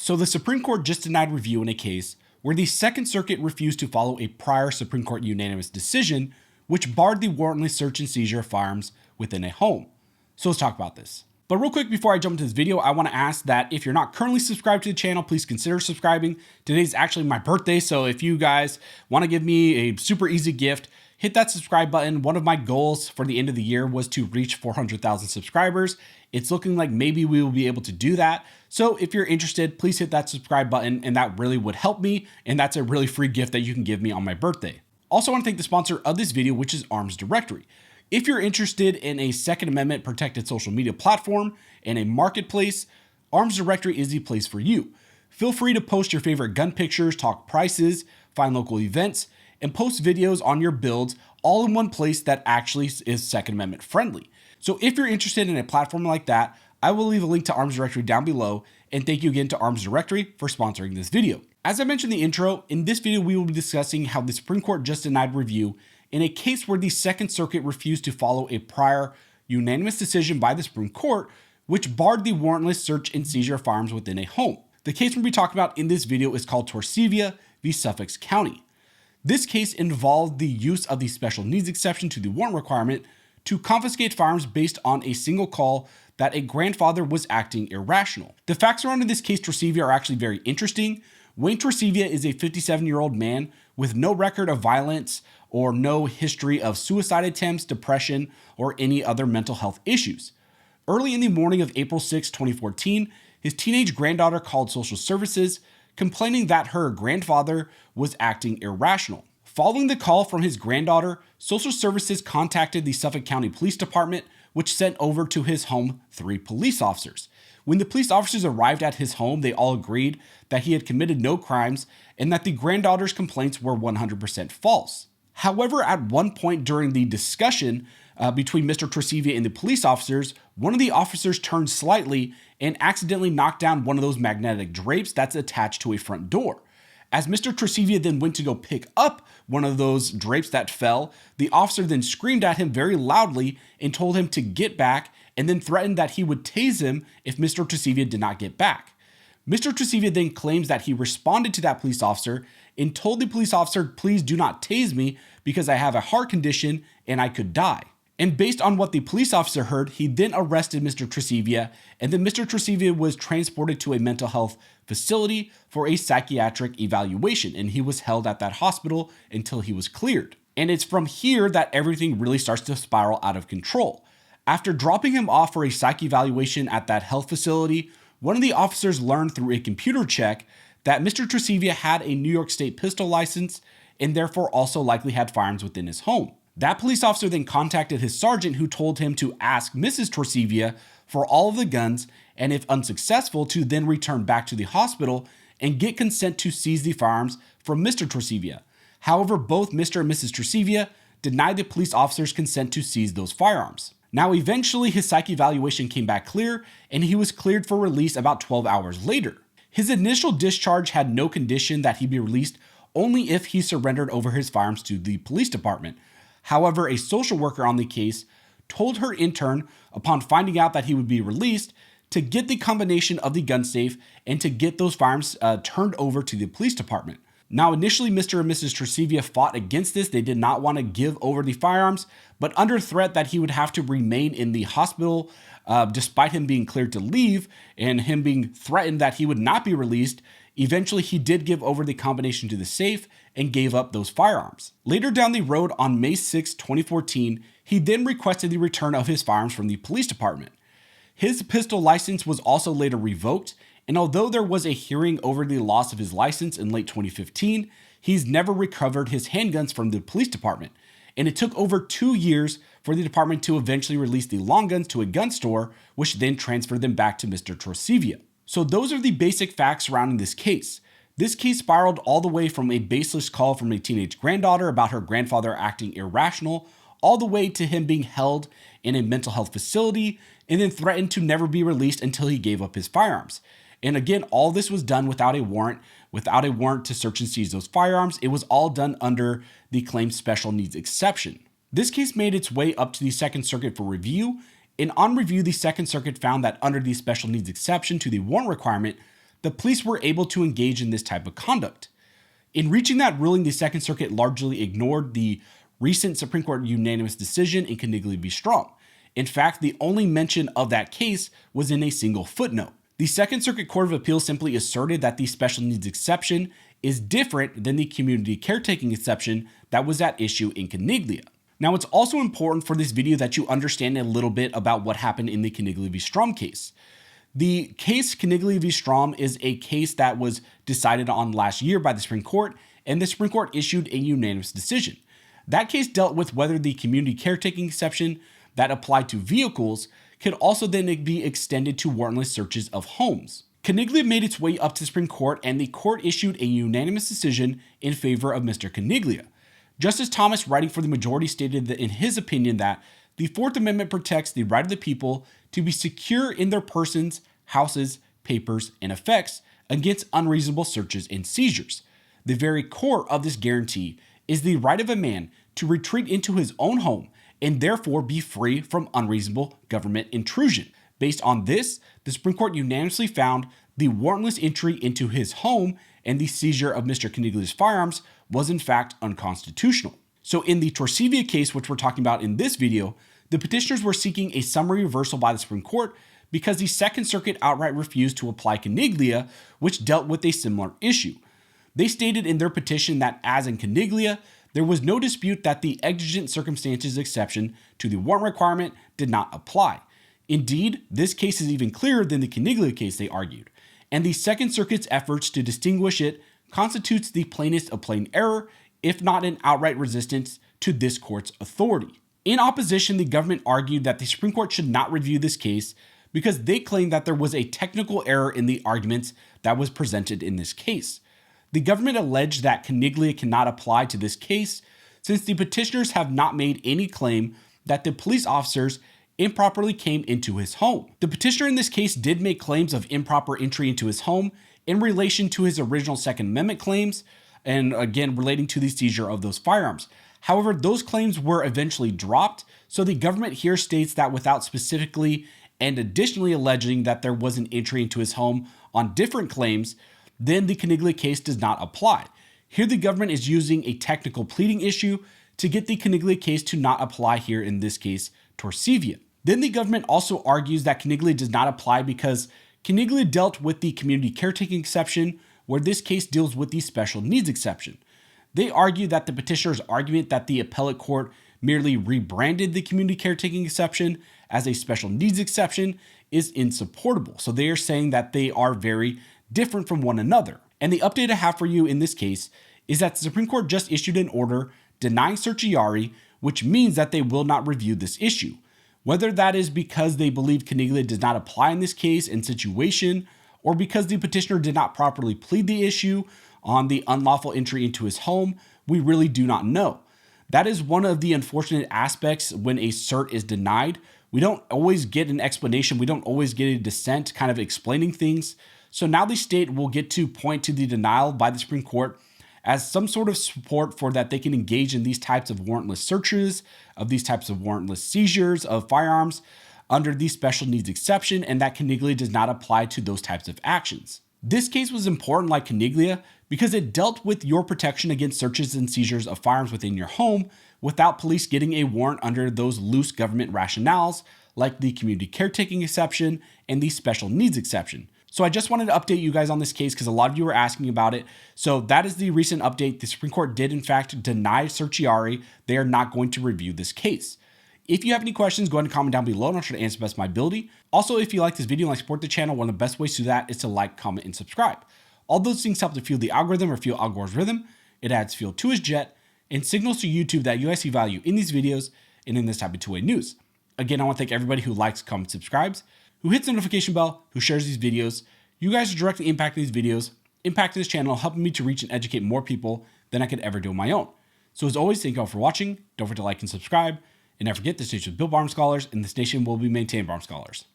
So the Supreme Court just denied review in a case where the Second Circuit refused to follow a prior Supreme Court unanimous decision which barred the warrantless search and seizure of firearms within a home. So let's talk about this. But real quick, before I jump into this video, I want to ask that if you're not currently subscribed to the channel, please consider subscribing. Today's actually my birthday, so if you guys want to give me a super easy gift, hit that subscribe button. One of my goals for the end of the year was to reach 400,000 subscribers. It's looking like maybe we will be able to do that. So if you're interested, please hit that subscribe button, and that really would help me. And that's a really free gift that you can give me on my birthday. Also, I want to thank the sponsor of this video, which is Arms Directory. If you're interested in a Second Amendment protected social media platform and a marketplace, Arms Directory is the place for you. Feel free to post your favorite gun pictures, talk prices, find local events, and post videos on your builds all in one place that actually is Second Amendment friendly. So if you're interested in a platform like that, I will leave a link to Arms Directory down below, and thank you again to Arms Directory for sponsoring this video. As I mentioned in the intro, in this video we will be discussing how the Supreme Court just denied review in a case where the Second Circuit refused to follow a prior unanimous decision by the Supreme Court, which barred the warrantless search and seizure of firearms within a home. The case we'll be talking about in this video is called Torcivia v. Suffolk County. This case involved the use of the special needs exception to the warrant requirement to confiscate firearms based on a single call that a grandfather was acting irrational. The facts surrounding this case, Torcivia, are actually very interesting. Wayne Torcivia is a 57-year-old man with no record of violence or no history of suicide attempts, depression, or any other mental health issues. Early in the morning of April 6, 2014, his teenage granddaughter called social services, complaining that her grandfather was acting irrational. Following the call from his granddaughter, social services contacted the Suffolk County Police Department, which sent over to his home 3 police officers. When the police officers arrived at his home, they all agreed that he had committed no crimes and that the granddaughter's complaints were 100% false. However, at one point during the discussion between Mr. Torcivia and the police officers, one of the officers turned slightly and accidentally knocked down one of those magnetic drapes that's attached to a front door. As Mr. Torcivia then went to go pick up one of those drapes that fell, the officer then screamed at him very loudly and told him to get back, and then threatened that he would tase him if Mr. Torcivia did not get back. Mr. Torcivia then claims that he responded to that police officer and told the police officer, "Please do not tase me because I have a heart condition and I could die." And based on what the police officer heard, he then arrested Mr. Torcivia, and then Mr. Torcivia was transported to a mental health facility for a psychiatric evaluation, and he was held at that hospital until he was cleared. And it's from here that everything really starts to spiral out of control. After dropping him off for a psych evaluation at that health facility, one of the officers learned through a computer check that Mr. Torcivia had a New York State pistol license and therefore also likely had firearms within his home. That police officer then contacted his sergeant, who told him to ask Mrs. Torcivia for all of the guns, and if unsuccessful, to then return back to the hospital and get consent to seize the firearms from Mr. Torcivia. However, both Mr. and Mrs. Torcivia denied the police officer's consent to seize those firearms. Now, eventually, his psych evaluation came back clear, and he was cleared for release about 12 hours later. His initial discharge had no condition that he be released, only if he surrendered over his firearms to the police department. However, a social worker on the case told her intern, upon finding out that he would be released, to get the combination of the gun safe and to get those firearms turned over to the police department. Now, initially, Mr. and Mrs. Torcivia fought against this. They did not want to give over the firearms, but under threat that he would have to remain in the hospital despite him being cleared to leave and him being threatened that he would not be released, eventually he did give over the combination to the safe and gave up those firearms. Later down the road on May 6, 2014, he then requested the return of his firearms from the police department. His pistol license was also later revoked, and although there was a hearing over the loss of his license in late 2015, he's never recovered his handguns from the police department. And it took over 2 years for the department to eventually release the long guns to a gun store, which then transferred them back to Mr. Torcivia. So those are the basic facts surrounding this case. This case spiraled all the way from a baseless call from a teenage granddaughter about her grandfather acting irrational, all the way to him being held in a mental health facility and then threatened to never be released until he gave up his firearms. And again, all this was done without a warrant to search and seize those firearms. It was all done under the claimed special needs exception. This case made its way up to the Second Circuit for review, and on review, the Second Circuit found that under the special needs exception to the warrant requirement, the police were able to engage in this type of conduct. In reaching that ruling, the Second Circuit largely ignored the recent Supreme Court unanimous decision in Coniglia v. Strom. In fact, the only mention of that case was in a single footnote. The Second Circuit Court of Appeals simply asserted that the special needs exception is different than the community caretaking exception that was at issue in Coniglia. Now, it's also important for this video that you understand a little bit about what happened in the Coniglia v. Strom case. The case Coniglia v. Strom is a case that was decided on last year by the Supreme Court, and the Supreme Court issued a unanimous decision. That case dealt with whether the community caretaking exception that applied to vehicles could also then be extended to warrantless searches of homes. Coniglia made its way up to the Supreme Court, and the court issued a unanimous decision in favor of Mr. Coniglia. Justice Thomas, writing for the majority, stated that in his opinion that the Fourth Amendment protects the right of the people to be secure in their persons, houses, papers, and effects against unreasonable searches and seizures. The very core of this guarantee is the right of a man to retreat into his own home and therefore be free from unreasonable government intrusion. Based on this, the Supreme Court unanimously found the warrantless entry into his home and the seizure of Mr. Coniglia's firearms was in fact unconstitutional. So in the Torcivia case, which we're talking about in this video, the petitioners were seeking a summary reversal by the Supreme Court because the Second Circuit outright refused to apply Coniglia, which dealt with a similar issue. They stated in their petition that, as in Coniglia, there was no dispute that the exigent circumstances exception to the warrant requirement did not apply. Indeed, this case is even clearer than the Coniglia case, they argued, and the Second Circuit's efforts to distinguish it constitutes the plainest of plain error, if not an outright resistance to this court's authority. In opposition, the government argued that the Supreme Court should not review this case because they claimed that there was a technical error in the arguments that was presented in this case. The government alleged that Coniglia cannot apply to this case since the petitioners have not made any claim that the police officers improperly came into his home. The petitioner in this case did make claims of improper entry into his home in relation to his original Second Amendment claims, and again relating to the seizure of those firearms. However, those claims were eventually dropped, so the government here states that without specifically and additionally alleging that there was an entry into his home on different claims, then the Coniglia case does not apply. Here the government is using a technical pleading issue to get the Coniglia case to not apply here, in this case, Torcivia. Then the government also argues that Coniglia does not apply because Coniglia dealt with the community caretaking exception, where this case deals with the special needs exception. They argue that the petitioner's argument that the appellate court merely rebranded the community caretaking exception as a special needs exception is insupportable. So they are saying that they are very different from one another. And the update I have for you in this case is that the Supreme Court just issued an order denying certiorari, which means that they will not review this issue. Whether that is because they believe Coniglia does not apply in this case and situation, or because the petitioner did not properly plead the issue on the unlawful entry into his home, we really do not know. That is one of the unfortunate aspects when a cert is denied. We don't always get an explanation. We don't always get a dissent kind of explaining things. So now the state will get to point to the denial by the Supreme Court as some sort of support for that they can engage in these types of warrantless searches, of these types of warrantless seizures of firearms under the special needs exception, and that Coniglia does not apply to those types of actions. This case was important, like Coniglia, because it dealt with your protection against searches and seizures of firearms within your home without police getting a warrant under those loose government rationales like the community caretaking exception and the special needs exception. So I just wanted to update you guys on this case because a lot of you were asking about it. So that is the recent update. The Supreme Court did in fact deny certiorari. They are not going to review this case. If you have any questions, go ahead and comment down below and I'll try to answer the best of my ability. Also, if you like this video and like support the channel, one of the best ways to do that is to like, comment, and subscribe. All those things help to fuel the algorithm or fuel Al Gore's rhythm. It adds fuel to his jet and signals to YouTube that you guys see value in these videos and in this type of two-way news. Again, I want to thank everybody who likes, comments, subscribes, who hits the notification bell, who shares these videos. You guys are directly impacting these videos, impacting this channel, helping me to reach and educate more people than I could ever do on my own. So as always, thank you all for watching. Don't forget to like and subscribe. And never forget, this nation is built by armed scholars, and this nation will be maintained by armed scholars.